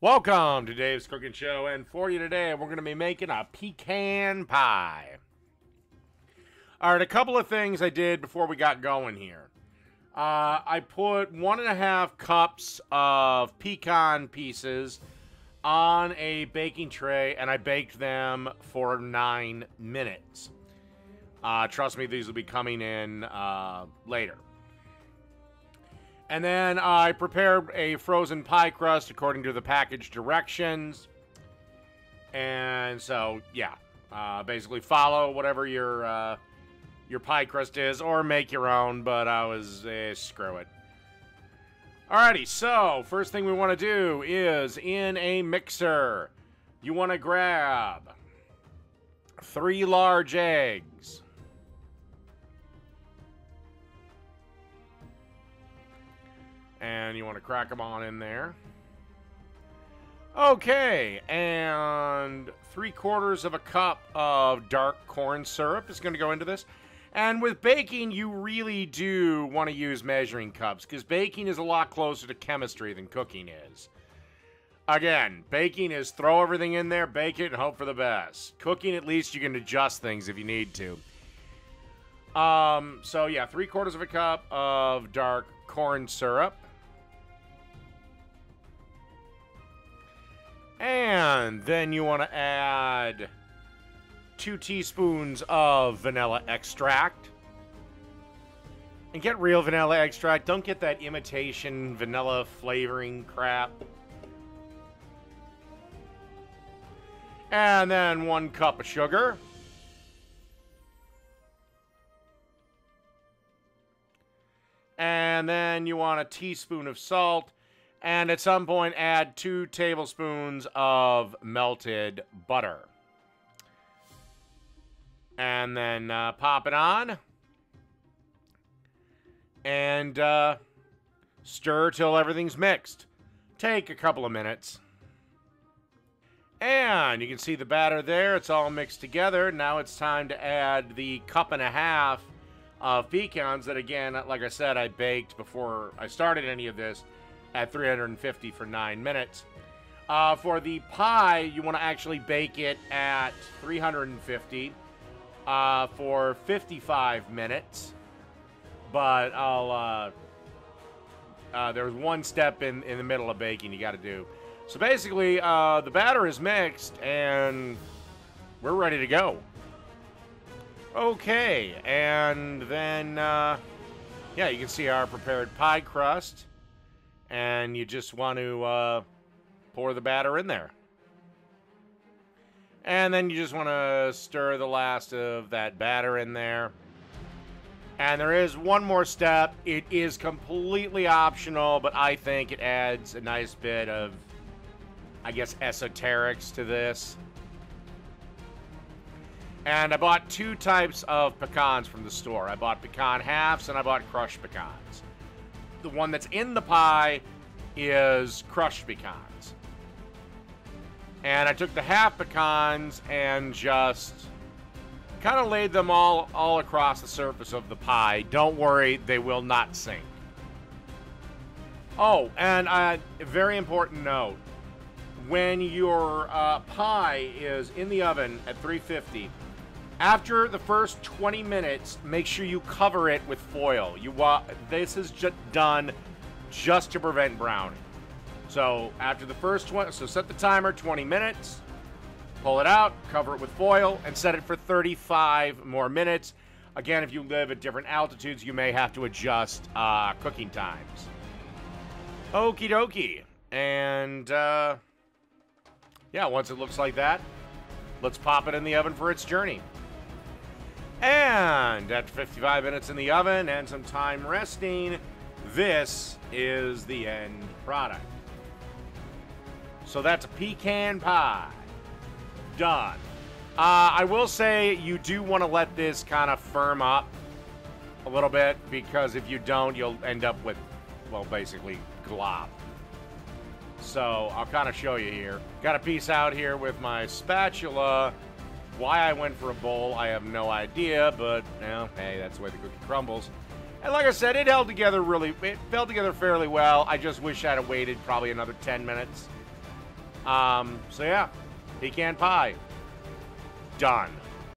Welcome to Dave's Cooking Show, and for you today, we're going to be making a pecan pie. All right, a couple of things I did before we got going here. I put 1.5 cups of pecan pieces on a baking tray, and I baked them for 9 minutes. Trust me, these will be coming in later. And then I prepared a frozen pie crust according to the package directions. And so, yeah, basically follow whatever your pie crust is, or make your own, but I was, screw it. Alrighty, so first thing we want to do is in a mixer, you want to grab 3 large eggs. And you want to crack them on in there. Okay, and 3/4 of a cup of dark corn syrup is going to go into this. And with baking, you really do want to use measuring cups, because baking is a lot closer to chemistry than cooking is. Again, baking is throw everything in there, bake it, and hope for the best. Cooking, at least you can adjust things if you need to. So yeah, 3/4 of a cup of dark corn syrup. And then you want to add 2 teaspoons of vanilla extract. And get real vanilla extract. Don't get that imitation vanilla flavoring crap. And then 1 cup of sugar. And then you want a teaspoon of salt. And at some point, add 2 tablespoons of melted butter. And then pop it on. And stir till everything's mixed. Take a couple of minutes. And you can see the batter there. It's all mixed together. Now it's time to add the 1.5 cups of pecans that, again, like I said, I baked before I started any of this at 350 for 9 minutes. For the pie, you want to actually bake it at 350 for 55 minutes. But there's one step in the middle of baking you got to do. So basically, the batter is mixed, and we're ready to go. Okay, and then, yeah, you can see our prepared pie crust. And you just want to pour the batter in there. And then you just want to stir the last of that batter in there. And there is one more step. It is completely optional, but I think it adds a nice bit of, I guess, esoterics to this. And I bought 2 types of pecans from the store. I bought pecan halves and I bought crushed pecans. The one that's in the pie is crushed pecans. And I took the half pecans and just kind of laid them all across the surface of the pie. Don't worry, they will not sink. Oh, and a very important note. When your pie is in the oven at 350, after the first 20 minutes, make sure you cover it with foil. This is just done just to prevent browning. So after the first 20, so set the timer 20 minutes, pull it out, cover it with foil, and set it for 35 more minutes. Again, if you live at different altitudes, you may have to adjust cooking times. Okie dokie. And yeah, once it looks like that, let's pop it in the oven for its journey. And after 55 minutes in the oven and some time resting, this is the end product. So that's a pecan pie. Done. I will say you do want to let this kind of firm up a little bit, because if you don't, you'll end up with, well, basically glop. So I'll kind of show you here. Got a piece out here with my spatula. Why I went for a bowl, I have no idea, but, you know, hey, that's the way the cookie crumbles. And like I said, it fell together fairly well. I just wish I'd have waited probably another 10 minutes. So yeah, pecan pie. Done.